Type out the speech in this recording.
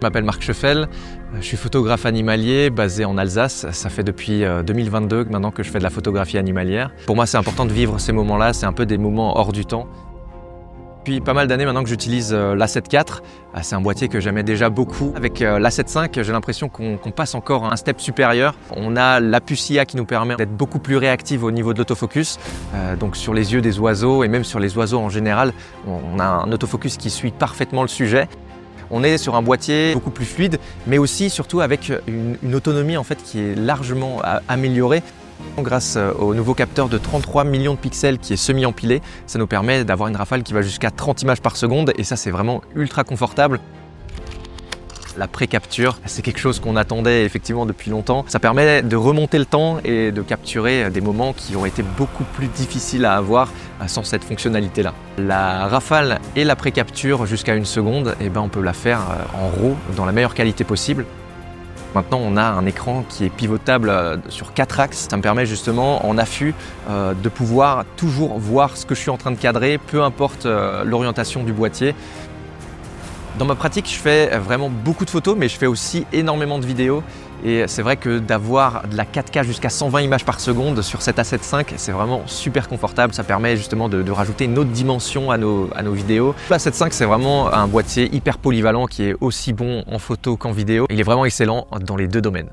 Je m'appelle Marc Scheffel, je suis photographe animalier basé en Alsace. Ça fait depuis 2022 maintenant que je fais de la photographie animalière. Pour moi, c'est important de vivre ces moments-là, c'est un peu des moments hors du temps. Depuis pas mal d'années maintenant que j'utilise l'A7 IV, c'est un boîtier que j'aimais déjà beaucoup. Avec l'A7 V, j'ai l'impression qu'on passe encore un step supérieur. On a la puce IA qui nous permet d'être beaucoup plus réactive au niveau de l'autofocus. Donc sur les yeux des oiseaux et même sur les oiseaux en général, on a un autofocus qui suit parfaitement le sujet. On est sur un boîtier beaucoup plus fluide, mais aussi surtout avec une autonomie en fait qui est largement améliorée. Grâce au nouveau capteur de 33 millions de pixels qui est semi-empilé, ça nous permet d'avoir une rafale qui va jusqu'à 30 images par seconde et ça c'est vraiment ultra confortable. La pré-capture, c'est quelque chose qu'on attendait effectivement depuis longtemps. Ça permet de remonter le temps et de capturer des moments qui auraient été beaucoup plus difficiles à avoir sans cette fonctionnalité-là. La rafale et la pré-capture jusqu'à 1 seconde, on peut la faire en RAW dans la meilleure qualité possible. Maintenant, on a un écran qui est pivotable sur 4 axes. Ça me permet justement, en affût, de pouvoir toujours voir ce que je suis en train de cadrer, peu importe l'orientation du boîtier. Dans ma pratique, je fais vraiment beaucoup de photos, mais je fais aussi énormément de vidéos. Et c'est vrai que d'avoir de la 4K jusqu'à 120 images par seconde sur cet A7 V, c'est vraiment super confortable. Ça permet justement de rajouter une autre dimension à nos vidéos. L'A7 V, c'est vraiment un boîtier hyper polyvalent qui est aussi bon en photo qu'en vidéo. Il est vraiment excellent dans les deux domaines.